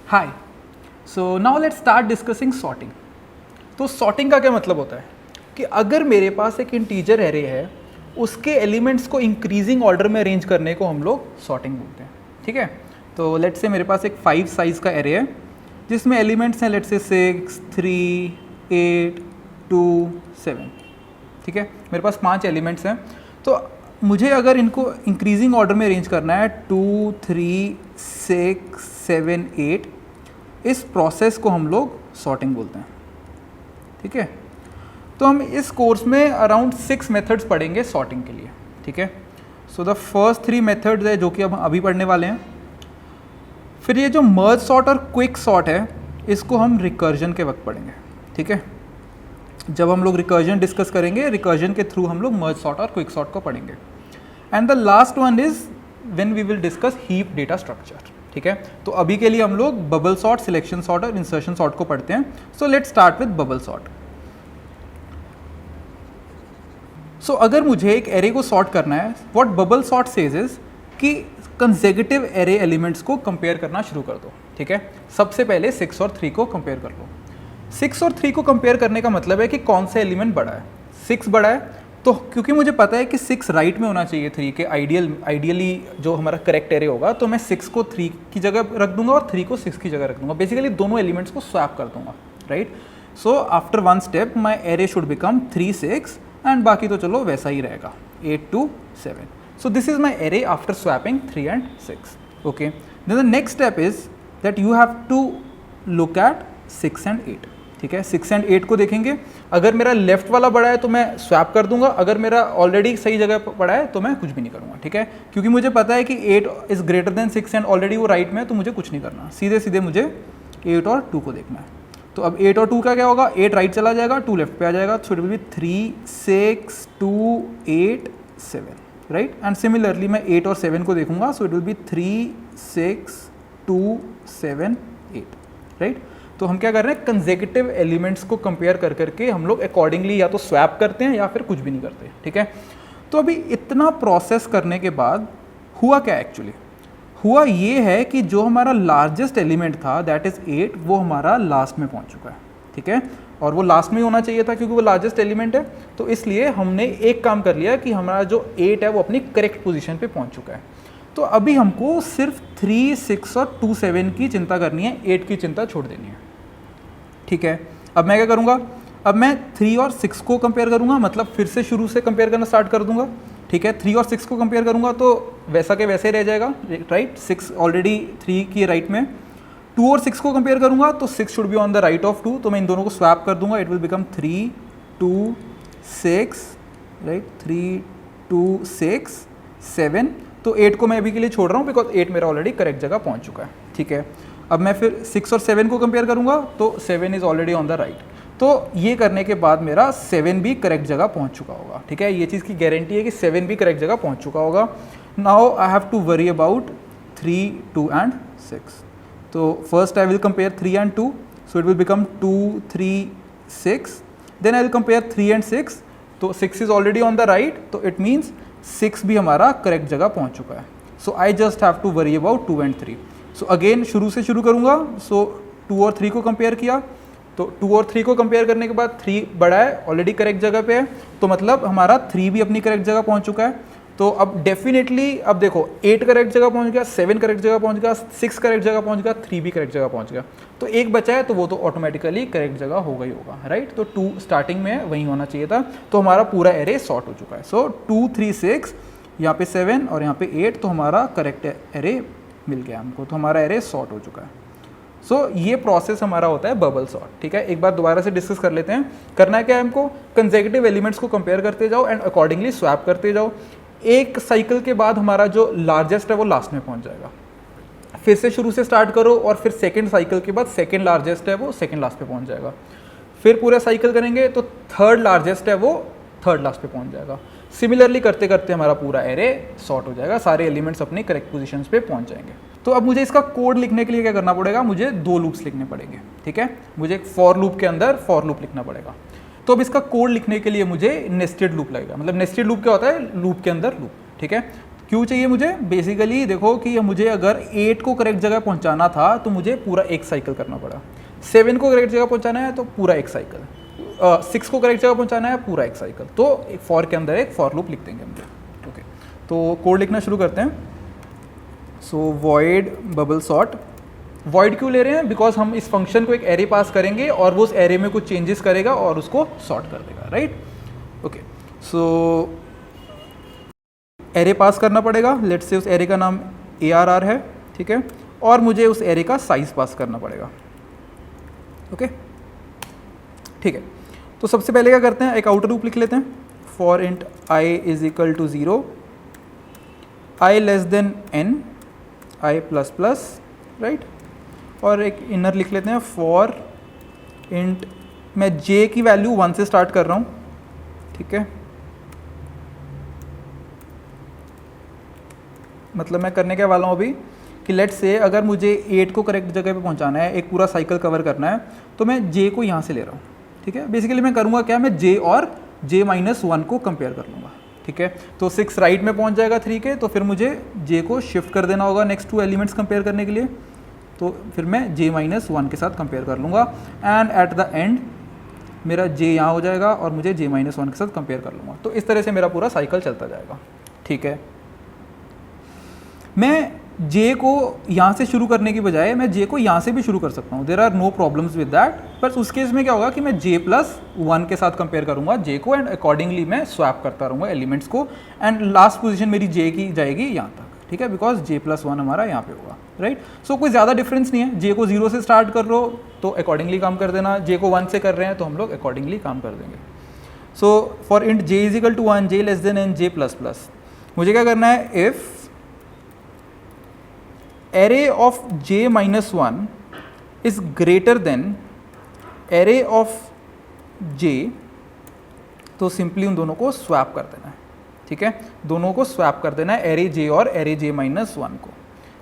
Hi, so now let's start discussing sorting. तो sorting का क्या मतलब होता है कि अगर मेरे पास एक इंटीजर एरे है, उसके एलिमेंट्स को इंक्रीजिंग ऑर्डर में अरेंज करने को हम लोग सॉर्टिंग बोलते हैं। ठीक है, तो लेट्स से मेरे पास एक 5 साइज का एरे है जिसमें एलिमेंट्स हैं लेट्स से 6, 3, 8, 2, 7। ठीक है, मेरे पास 5 एलिमेंट्स हैं। तो मुझे अगर इनको इंक्रीजिंग ऑर्डर में अरेंज करना है 2, 3, 6, 7, 8, इस प्रोसेस को हम लोग सॉर्टिंग बोलते हैं। ठीक है, तो हम इस कोर्स में अराउंड 6 मेथड्स पढ़ेंगे सॉर्टिंग के लिए। ठीक है, सो द फर्स्ट 3 मेथड्स है जो कि अब अभी पढ़ने वाले हैं। फिर ये जो मर्ज सॉर्ट और क्विक सॉर्ट है, इसको हम रिकर्जन के वक्त पढ़ेंगे। ठीक है, जब हम लोग रिकर्जन डिस्कस करेंगे, रिकर्जन के थ्रू हम लोग मर्ज सॉर्ट और क्विक सॉर्ट को पढ़ेंगे। And the last one is when we will discuss heap data structure. ठीक है, तो अभी के लिए हम लोग बबल सॉर्ट, सिलेक्शन सॉर्ट और इंसर्शन सॉर्ट को पढ़ते हैं। So let's start with bubble sort. So अगर मुझे एक एरे को सॉर्ट करना है, what bubble sort says is कि कंसेक्यूटिव एरे एलिमेंट्स को कंपेयर करना शुरू कर दो। ठीक है, सबसे पहले 6 और 3 को कंपेयर कर लो। 6 और 3 को कंपेयर करने का मतलब है कि कौन सा एलिमेंट बड़ा है। 6 बड़ा है तो क्योंकि मुझे पता है कि 6 राइट में होना चाहिए 3 के, आइडियली जो हमारा करेक्ट एरे होगा, तो मैं 6 को 3 की जगह रख दूंगा और 3 को 6 की जगह रख दूंगा। बेसिकली दोनों एलिमेंट्स को स्वैप कर दूंगा। Right, so after one step my array should become 3, 6 and बाकी तो चलो वैसा ही रहेगा 8 to 7। So this is my array after swapping 3 and 6. Okay. Then the next step is that you have to look at 6 and 8. ठीक है, 6 and 8 को देखेंगे। अगर मेरा लेफ्ट वाला बड़ा है तो मैं स्वैप कर दूंगा, अगर मेरा ऑलरेडी सही जगह पड़ा है तो मैं कुछ भी नहीं करूंगा। ठीक है, क्योंकि मुझे पता है कि 8 is greater than 6 and already वो राइट में है, तो मुझे कुछ नहीं करना। सीधे सीधे मुझे 8 और 2 को देखना है। तो अब 8 और 2 का क्या होगा, 8 राइट चला जाएगा, 2 लेफ्ट पे आ जाएगा। सो it will be 3, 6, 2, 8, 7। Right, and similarly मैं 8 और 7 को देखूंगा। सो इट विल बी 3, 6, 2, 7, 8। राइट, तो हम क्या कर रहे हैं, कंसेक्यूटिव एलिमेंट्स को कंपेयर कर करके हम लोग अकॉर्डिंगली या तो स्वैप करते हैं या फिर कुछ भी नहीं करते। ठीक है, तो अभी इतना प्रोसेस करने के बाद हुआ क्या एक्चुअली, हुआ ये है कि जो हमारा लार्जेस्ट एलिमेंट था दैट इज 8, वो हमारा लास्ट में पहुंच चुका है। ठीक है, और वो लास्ट में ही होना चाहिए था क्योंकि वो लार्जेस्ट एलिमेंट है। तो इसलिए हमने एक काम कर लिया कि हमारा जो 8 है वो अपनी करेक्ट पोजीशन पे पहुंच चुका है। तो अभी हमको सिर्फ 3, 6 और 2, 7 की चिंता करनी है, 8 की चिंता छोड़ देनी है। ठीक है, अब मैं क्या करूँगा, अब मैं 3 और 6 को कंपेयर करूँगा, मतलब फिर से शुरू से कंपेयर करना स्टार्ट कर दूंगा। ठीक है, 3 और 6 को कंपेयर करूँगा तो वैसा के वैसे रह जाएगा। राइट, 6 ऑलरेडी 3 की राइट में। 2 और 6 को कंपेयर करूँगा तो 6 should be on the right of 2, तो मैं इन दोनों को स्वैप कर दूंगा। It will become 3, 2, 6। राइट, 3, 2, 6, 7। तो 8 को मैं अभी के लिए छोड़ रहा हूँ बिकॉज 8 मेरा ऑलरेडी करेक्ट जगह पहुँच चुका है। ठीक है, अब मैं फिर 6 और 7 को कंपेयर करूँगा तो 7 is already on the right. तो ये करने के बाद मेरा 7 भी करेक्ट जगह पहुँच चुका होगा। ठीक है, ये चीज़ की गारंटी है कि 7 भी करेक्ट जगह पहुँच चुका होगा। Now I have to worry about 3, 2 and 6। तो first I will compare 3 and 2, so it will become 2, 3, 6। Then I will compare 3 and 6, तो 6 is already on the right, तो इट मीन्स 6 भी हमारा करेक्ट जगह पहुँच चुका है। So I just have to worry about 2 and 3। So again शुरू से शुरू करूँगा। सो 2 और 3 को कंपेयर किया, तो 2 और 3 को कंपेयर करने के बाद 3 बड़ा है, ऑलरेडी करेक्ट जगह पे है, तो मतलब हमारा 3 भी अपनी करेक्ट जगह पहुंच चुका है। तो अब डेफिनेटली अब देखो 8 करेक्ट जगह पहुंच गया, 7 करेक्ट जगह पहुंच गया, 6 करेक्ट जगह पहुंच गया, 3 भी करेक्ट जगह पहुंच गया। तो एक बचा है तो वो तो ऑटोमेटिकली करेक्ट जगह हो गई होगा। राइट, तो 2 स्टार्टिंग में वहीं होना चाहिए था। तो हमारा पूरा एरे सॉर्ट हो चुका है। सो 2, 3, 6, यहाँ पे 7 और यहाँ पे 8, तो हमारा करेक्ट एरे मिल गया हमको, तो हमारा एरे सॉर्ट हो चुका है। सो ये प्रोसेस हमारा होता है बबल सॉर्ट। ठीक है, एक बार दोबारा से डिस्कस कर लेते हैं। करना क्या है हमको, कंसेक्यूटिव एलिमेंट्स को कंपेयर करते जाओ एंड अकॉर्डिंगली स्वैप करते जाओ। एक साइकिल के बाद हमारा जो लार्जेस्ट है वो लास्ट में पहुंच जाएगा। फिर से शुरू से स्टार्ट करो और फिर सेकेंड साइकिल के बाद सेकेंड लार्जेस्ट है वो सेकेंड लास्ट पे पहुंच जाएगा। फिर पूरा साइकिल करेंगे तो थर्ड लार्जेस्ट है वो थर्ड लास्ट पे पहुंच जाएगा। सिमिलरली करते करते हमारा पूरा एरे सॉर्ट हो जाएगा, सारे एलिमेंट्स अपने करेक्ट पोजीशंस पे पहुंच जाएंगे। तो अब मुझे इसका कोड लिखने के लिए क्या करना पड़ेगा, मुझे 2 लूप्स लिखने पड़ेंगे। ठीक है, मुझे एक फॉर लूप के अंदर फॉर लूप लिखना पड़ेगा। तो अब इसका कोड लिखने के लिए मुझे नेस्टेड लूप लगेगा। मतलब नेस्टेड लूप क्या होता है, लूप के अंदर लूप। ठीक है, क्यों चाहिए मुझे? बेसिकली देखो कि मुझे अगर 8 को करेक्ट जगह पहुंचाना था तो मुझे पूरा एक साइकिल करना पड़ा, 7 को करेक्ट जगह पहुंचाना है तो पूरा एक साइकिल, 6 को करेक्ट जगह पहुंचाना है पूरा एक साइकिल। तो फॉर के अंदर एक फॉर लूप लिख देंगे हम लोग। ओके, तो कोड लिखना शुरू करते हैं। सो वॉइड बबल सॉर्ट, वॉइड क्यों ले रहे हैं? बिकॉज हम इस फंक्शन को एक एरे पास करेंगे और वो उस एरे में कुछ चेंजेस करेगा और उसको सॉर्ट कर देगा, राइट? ओके, सो एरे पास करना पड़ेगा। लेट्स से उस एरे का नाम ARR है, ठीक है, और मुझे उस एरे का साइज पास करना पड़ेगा। ओके, ठीक है, तो सबसे पहले क्या करते हैं, एक आउटर लूप लिख लेते हैं। For int i is equal to 0, i less than n, i plus plus, right, और एक इनर लिख लेते हैं फॉर इंट, मैं j की वैल्यू 1 से स्टार्ट कर रहा हूँ, ठीक है, मतलब मैं करने के वाला हूँ अभी कि लेट्स से अगर मुझे 8 को करेक्ट जगह पे पहुँचाना है, एक पूरा साइकिल कवर करना है, तो मैं j को यहाँ से ले रहा हूँ, ठीक है। बेसिकली मैं करूँगा क्या, मैं j और j-1 को कंपेयर कर लूँगा, ठीक है। तो 6 राइट में पहुँच जाएगा 3 के, तो फिर मुझे j को शिफ्ट कर देना होगा नेक्स्ट 2 एलिमेंट्स कंपेयर करने के लिए, तो फिर मैं j-1 के साथ कंपेयर कर लूँगा एंड एट द एंड मेरा j यहाँ हो जाएगा और मुझे j-1 के साथ कंपेयर कर लूँगा। तो इस तरह से मेरा पूरा साइकिल चलता जाएगा, ठीक है। मैं j को यहाँ से शुरू करने की बजाय मैं j को यहाँ से भी शुरू कर सकता हूँ, there are no problems with that. पर उस केस में क्या होगा कि मैं j+1 के साथ कंपेयर करूँगा j को एंड अकॉर्डिंगली मैं स्वैप करता रहूँगा एलिमेंट्स को एंड लास्ट पोजीशन मेरी j की जाएगी यहाँ तक, ठीक है, बिकॉज j+1 हमारा यहाँ पे होगा, राइट। सो कोई ज़्यादा डिफरेंस नहीं है, j को 0 से स्टार्ट कर लो तो अकॉर्डिंगली काम कर देना, j को 1 से कर रहे हैं तो हम लोग अकॉर्डिंगली काम कर देंगे। So for int j is equal to 1, j less than n, j++, मुझे क्या करना है, if array of j-1 is greater than array of j, तो सिंपली उन दोनों को स्वैप कर देना है, ठीक है, दोनों को स्वैप कर देना है, array j और array j-1 को,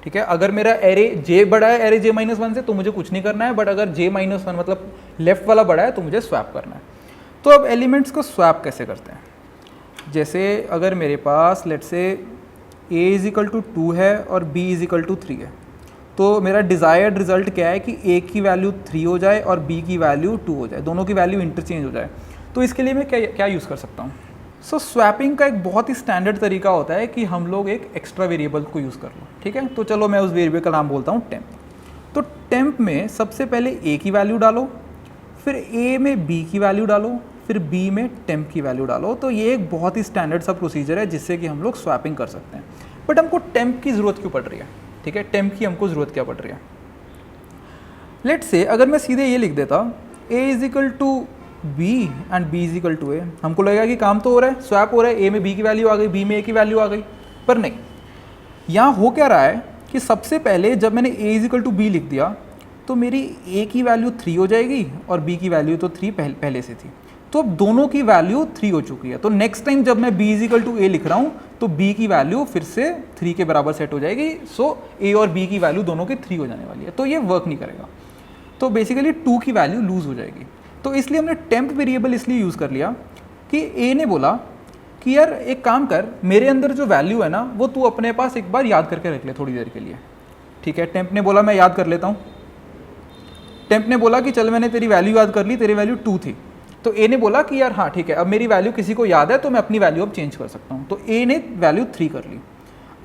ठीक है। अगर मेरा array j बड़ा है array j-1 से तो मुझे कुछ नहीं करना है, बट अगर j-1 मतलब लेफ्ट वाला बड़ा है तो मुझे स्वैप करना है। तो अब एलिमेंट्स को स्वैप कैसे करते हैं, जैसे अगर मेरे पास let's say a is equal to 2 है और b इज इक्वल टू 3 है, तो मेरा डिज़ायर्ड रिजल्ट क्या है कि a की वैल्यू 3 हो जाए और b की वैल्यू 2 हो जाए, दोनों की वैल्यू इंटरचेंज हो जाए। तो इसके लिए मैं क्या यूज़ कर सकता हूँ। सो स्वैपिंग का एक बहुत ही स्टैंडर्ड तरीका होता है कि हम लोग एक एक्स्ट्रा वेरिएबल को यूज़ कर लो, ठीक है। तो चलो मैं उस वेरिएबल का नाम बोलता हूँ टेम्प। तो टेम्प में सबसे पहले a की वैल्यू डालो, फिर a में b की वैल्यू डालो, फिर b में टेम्प की वैल्यू डालो। तो ये एक बहुत ही स्टैंडर्ड सा प्रोसीजर है जिससे कि हम लोग स्वैपिंग कर सकते हैं। बट हमको टेम्प की ज़रूरत क्यों पड़ रही है, ठीक है, टेम्प की हमको ज़रूरत क्या पड़ रही है। लेट्स से अगर मैं सीधे ये लिख देता a is equal to b and b is equal to a, हमको लगेगा कि काम तो हो रहा है, स्वैप हो रहा है, a में b की वैल्यू आ गई, b में a की वैल्यू आ गई। पर नहीं, यहाँ हो क्या रहा है कि सबसे पहले जब मैंने a is equal to b लिख दिया तो मेरी a की वैल्यू 3 हो जाएगी और b की वैल्यू तो 3 पहले से थी, तो अब दोनों की वैल्यू 3 हो चुकी है। तो नेक्स्ट टाइम जब मैं b is equal to a लिख रहा हूँ तो b की वैल्यू फिर से 3 के बराबर सेट हो जाएगी। सो a और b की वैल्यू दोनों की 3 हो जाने वाली है, तो ये वर्क नहीं करेगा, तो बेसिकली 2 की वैल्यू लूज हो जाएगी। तो इसलिए हमने टेम्प वेरिएबल इसलिए यूज़ कर लिया कि a ने बोला कि यार एक काम कर, मेरे अंदर जो वैल्यू है ना वो तू अपने पास एक बार याद करके रख ले थोड़ी देर के लिए, ठीक है। टेम्प ने बोला मैं याद कर लेता हूँ, टेम्प ने बोला कि चल मैंने तेरी वैल्यू याद कर ली, तेरी वैल्यू 2 थी। तो a ने बोला कि यार हाँ ठीक है, अब मेरी वैल्यू किसी को याद है तो मैं अपनी वैल्यू अब चेंज कर सकता हूँ। तो a ने वैल्यू 3 कर ली।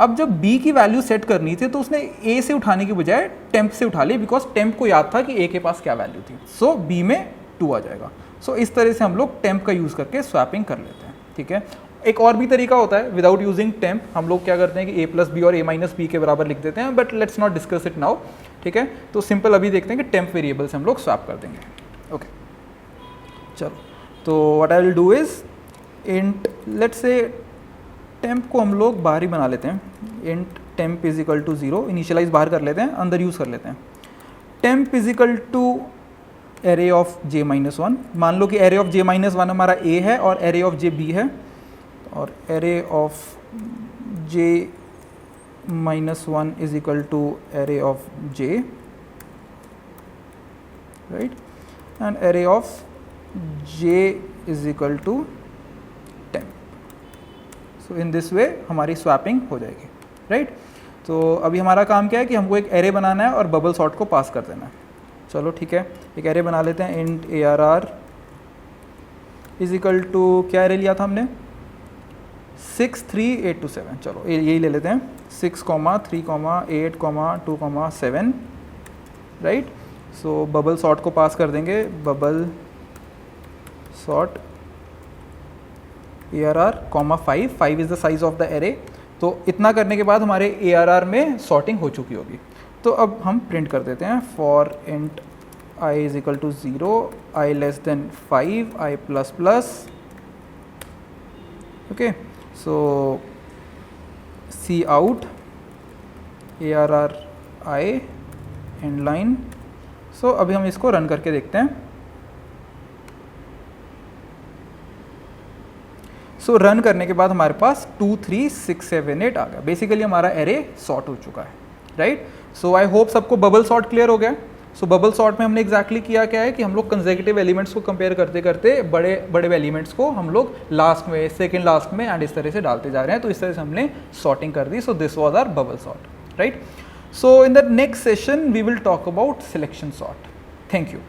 अब जब b की वैल्यू सेट करनी थी तो उसने a से उठाने की बजाय टेम्प से उठा ली, बिकॉज टेम्प को याद था कि a के पास क्या वैल्यू थी। सो b में 2 आ जाएगा। सो इस तरह से हम लोग टेम्प का यूज़ करके स्वैपिंग कर लेते हैं, ठीक है। एक और भी तरीका होता है विदाउट यूजिंग टेम्प, हम लोग क्या करते हैं कि a प्लस बी और a-b के बराबर लिख देते हैं, but let's not discuss it now, ठीक है। तो सिंपल अभी देखते हैं कि टेम्प वेरिएबल से हम लोग स्वैप कर देंगे, ओके। चलो, तो what I will do is int, let's say temp को हम लोग बाहर ही बना लेते हैं, int temp is equal to 0, initialize बाहर कर लेते हैं, अंदर यूज़ कर लेते हैं। Temp is equal to array of j-1, मान लो कि एरे ऑफ j-1 हमारा a है और एरे ऑफ j b है, और array of j-1 is equal to array of j, right, and array of j is equal to temp. So in this way हमारी swapping हो जाएगी, right. तो अभी हमारा काम क्या है कि हमको एक एरे बनाना है और बबल सॉर्ट को पास कर देना है। चलो ठीक है, एक एरे बना लेते हैं। Int ARR is equal to, क्या एरे लिया था हमने, 6 3 8 2 7। चलो यही ले लेते हैं, 6 3 8 2 7, राइट। सो बबल सॉर्ट को पास कर देंगे, bubble sort ARR 5 is the size of the array. तो इतना करने के बाद हमारे ARR में सॉर्टिंग हो चुकी होगी। तो अब हम प्रिंट कर देते हैं, for int I is equal to 0, I less than 5, I plus plus, okay. So C out ARR I end line. So अभी हम इसको रन करके देखते हैं। सो रन करने के बाद हमारे पास 2 3 6 7 8 आ गया। बेसिकली हमारा एरे सॉर्ट हो चुका है, राइट। सो आई होप सबको बबल सॉर्ट क्लियर हो गया। सो बबल सॉर्ट में हमने एग्जैक्टली किया क्या है कि हम लोग कंसेक्यूटिव एलिमेंट्स को कंपेयर करते करते बड़े बड़े एलिमेंट्स को हम लोग लास्ट में, सेकेंड लास्ट में एंड इस तरह से डालते जा रहे हैं। तो इस तरह से हमने सॉर्टिंग कर दी। So this was our bubble sort, right. So in the next session we will talk about selection sort. Thank you.